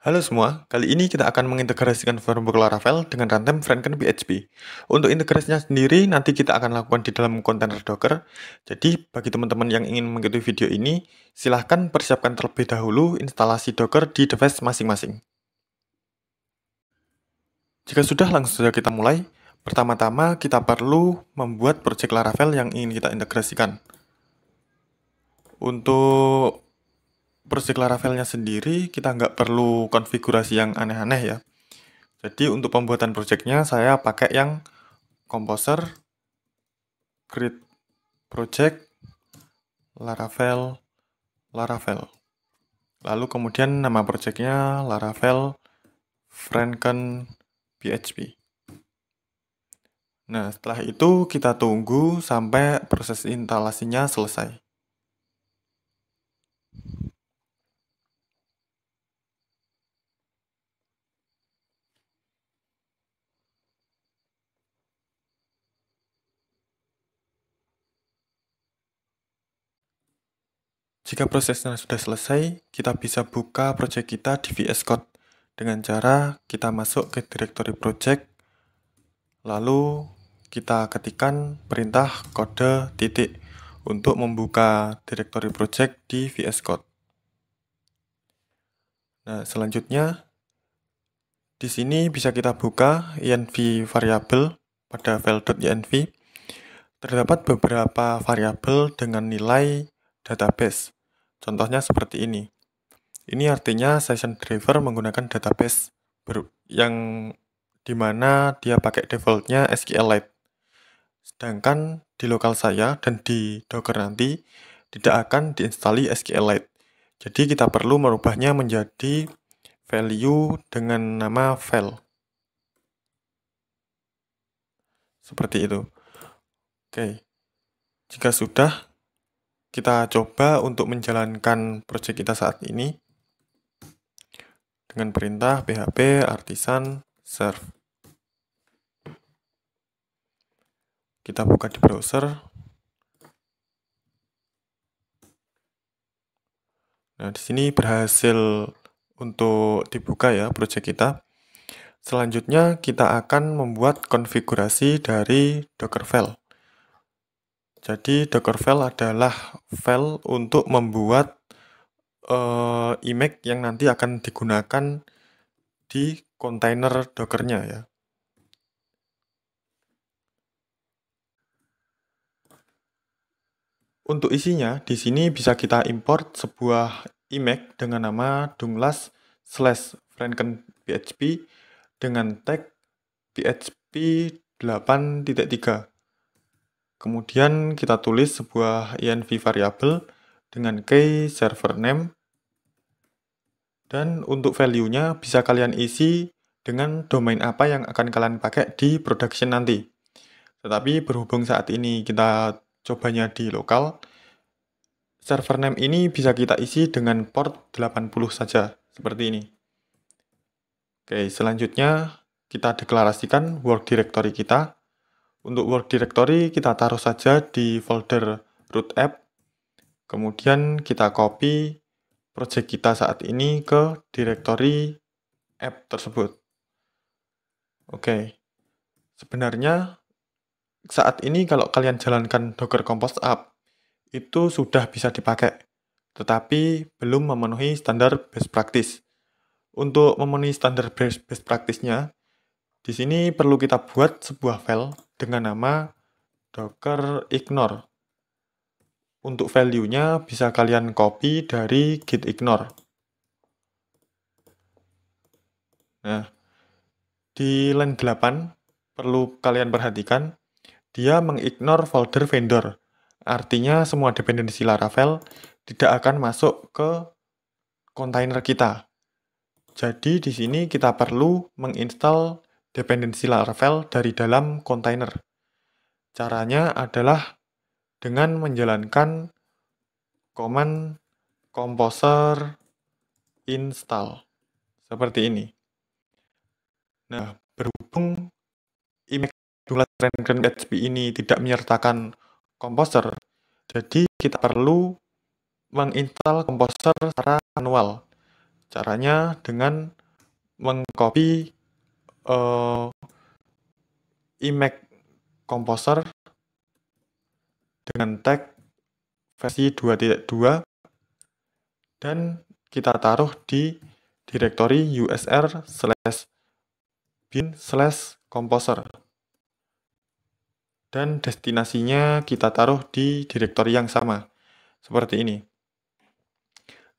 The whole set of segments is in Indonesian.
Halo semua, kali ini kita akan mengintegrasikan framework Laravel dengan runtime Franken PHP. Untuk integrasinya sendiri, nanti kita akan lakukan di dalam kontainer Docker. Jadi, bagi teman-teman yang ingin mengikuti video ini, silahkan persiapkan terlebih dahulu instalasi Docker di device masing-masing. Jika sudah, langsung saja kita mulai. Pertama-tama, kita perlu membuat project Laravel yang ingin kita integrasikan. Untuk project Laravelnya sendiri, kita nggak perlu konfigurasi yang aneh-aneh ya. Jadi untuk pembuatan projectnya saya pakai yang Composer, Create Project, Laravel. Lalu kemudian nama projectnya Laravel Franken PHP. Nah, setelah itu kita tunggu sampai proses instalasinya selesai. Jika prosesnya sudah selesai, kita bisa buka project kita di VS Code dengan cara kita masuk ke directory project, lalu kita ketikkan perintah kode titik untuk membuka directory project di VS Code. Nah, selanjutnya di sini bisa kita buka env variable pada file.env. Terdapat beberapa variabel dengan nilai database. Contohnya seperti ini. Ini artinya session driver menggunakan database yang dimana dia pakai defaultnya SQLite. Sedangkan di lokal saya dan di Docker nanti tidak akan diinstali SQLite. Jadi kita perlu merubahnya menjadi value dengan nama file. Seperti itu. Oke. Jika sudah, kita coba untuk menjalankan project kita saat ini dengan perintah php artisan serve. Kita buka di browser. Nah, di sini berhasil untuk dibuka ya project kita. Selanjutnya kita akan membuat konfigurasi dari Dockerfile. Jadi Dockerfile adalah file untuk membuat image yang nanti akan digunakan di kontainer Dockernya ya. Untuk isinya, di sini bisa kita import sebuah image dengan nama Douglas/Franken.php dengan tag PHP 8.3. Kemudian kita tulis sebuah env variable dengan key server name. Dan untuk value-nya bisa kalian isi dengan domain apa yang akan kalian pakai di production nanti. Tetapi berhubung saat ini kita cobanya di lokal, server name ini bisa kita isi dengan port 80 saja, seperti ini. Oke, selanjutnya kita deklarasikan work directory kita. Untuk work directory kita taruh saja di folder root app. Kemudian kita copy project kita saat ini ke directory app tersebut. Oke, sebenarnya saat ini kalau kalian jalankan Docker Compose App, itu sudah bisa dipakai, tetapi belum memenuhi standar best practice. Untuk memenuhi standar best practice-nya, di sini perlu kita buat sebuah file dengan nama docker ignore. Untuk value-nya bisa kalian copy dari git ignore. Nah, di line 8 perlu kalian perhatikan, dia mengignore folder vendor. Artinya semua dependensi Laravel tidak akan masuk ke kontainer kita. Jadi di sini kita perlu menginstal dependensi Laravel dari dalam kontainer. Caranya adalah dengan menjalankan command composer install. Seperti ini. Nah, berhubung image Douglas Franken PHP ini tidak menyertakan composer, jadi kita perlu menginstal composer secara manual. Caranya dengan mengcopy Emacs Composer dengan tag versi 2.2 dan kita taruh di direktori usr/bin/composer dan destinasinya kita taruh di direktori yang sama seperti ini.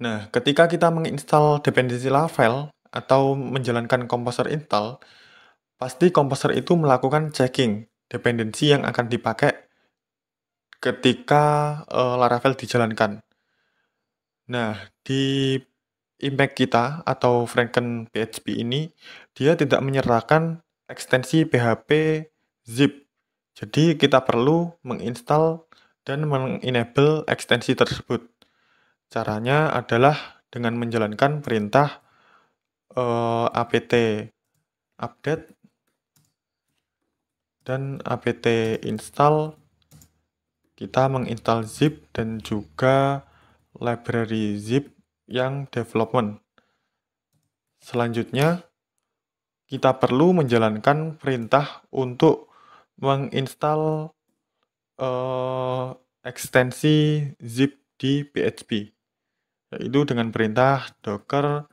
Nah, ketika kita menginstal dependency file atau menjalankan Composer install, pasti Composer itu melakukan checking dependensi yang akan dipakai ketika Laravel dijalankan. Nah, di Emacs kita atau Franken PHP ini, dia tidak menyertakan ekstensi PHP zip. Jadi kita perlu menginstal dan mengenable ekstensi tersebut. Caranya adalah dengan menjalankan perintah apt update dan apt install. Kita menginstal zip dan juga library zip yang development. Selanjutnya, kita perlu menjalankan perintah untuk menginstal ekstensi zip di PHP, yaitu dengan perintah docker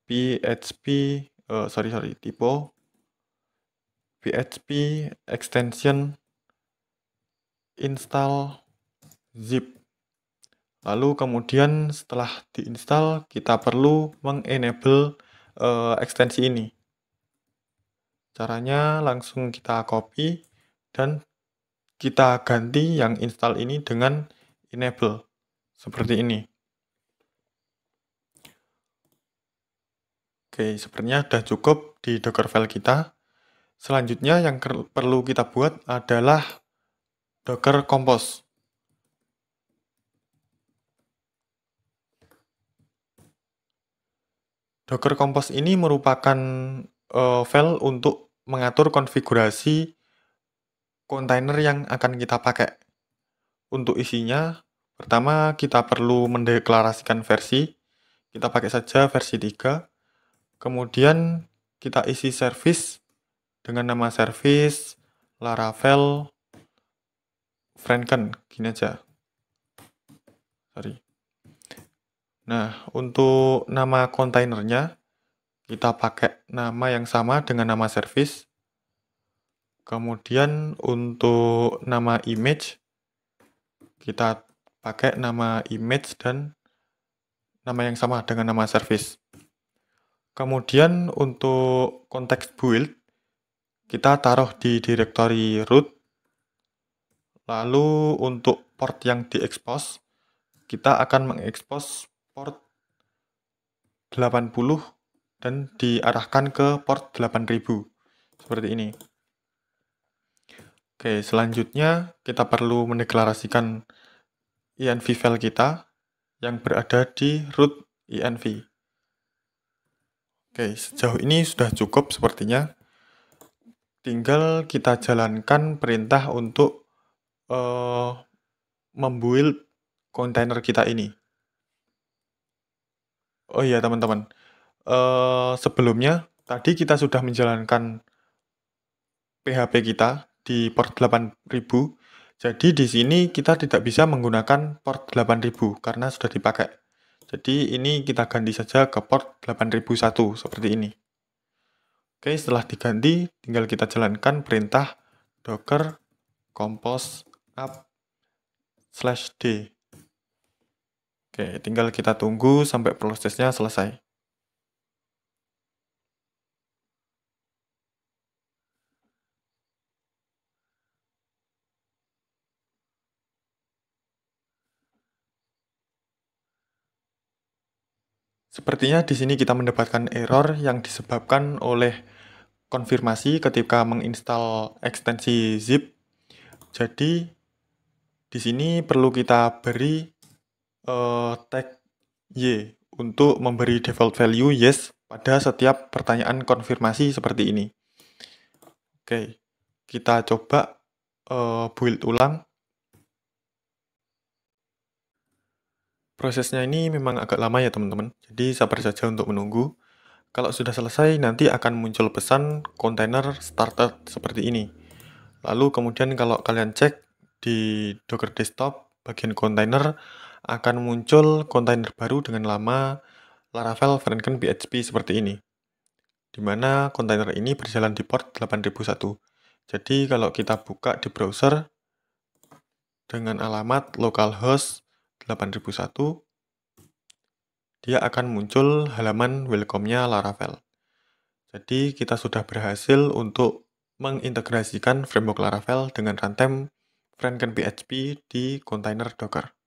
php php extension install zip. Lalu kemudian setelah diinstal, kita perlu mengenable ekstensi ini. Caranya langsung kita copy dan kita ganti yang install ini dengan enable. Seperti ini. Oke, sepertinya sudah cukup di Dockerfile kita. Selanjutnya yang perlu kita buat adalah Docker Compose. Docker Compose ini merupakan file untuk mengatur konfigurasi kontainer yang akan kita pakai. Untuk isinya, pertama kita perlu mendeklarasikan versi. Kita pakai saja versi 3. Kemudian kita isi service dengan nama service Laravel Franken. Gini aja. Nah, untuk nama kontainernya, kita pakai nama yang sama dengan nama service. Kemudian untuk nama image, kita pakai nama image dan nama yang sama dengan nama service. Kemudian untuk konteks build, kita taruh di direktori root. Lalu untuk port yang diekspos, kita akan mengekspos port 80 dan diarahkan ke port 8000. Seperti ini. Oke, selanjutnya kita perlu mendeklarasikan env file kita yang berada di root env. Oke, sejauh ini sudah cukup sepertinya. Tinggal kita jalankan perintah untuk membuild kontainer kita ini. Oh iya teman-teman, sebelumnya tadi kita sudah menjalankan PHP kita di port 8000. Jadi di sini kita tidak bisa menggunakan port 8000 karena sudah dipakai. Jadi ini kita ganti saja ke port 8001 seperti ini. Oke, setelah diganti tinggal kita jalankan perintah docker compose up/d. Oke, tinggal kita tunggu sampai prosesnya selesai. Sepertinya di sini kita mendapatkan error yang disebabkan oleh konfirmasi ketika menginstal ekstensi zip. Jadi di sini perlu kita beri tag y untuk memberi default value yes pada setiap pertanyaan konfirmasi seperti ini. Oke, kita coba build ulang. Prosesnya ini memang agak lama ya teman-teman, jadi sabar saja untuk menunggu. Kalau sudah selesai, nanti akan muncul pesan kontainer started seperti ini. Lalu kemudian kalau kalian cek di Docker Desktop, bagian kontainer akan muncul kontainer baru dengan nama Laravel Franken PHP seperti ini, di mana kontainer ini berjalan di port 8001. Jadi kalau kita buka di browser dengan alamat localhost 8001, dia akan muncul halaman welcome-nya Laravel. Jadi kita sudah berhasil untuk mengintegrasikan framework Laravel dengan runtime Franken PHP di kontainer Docker.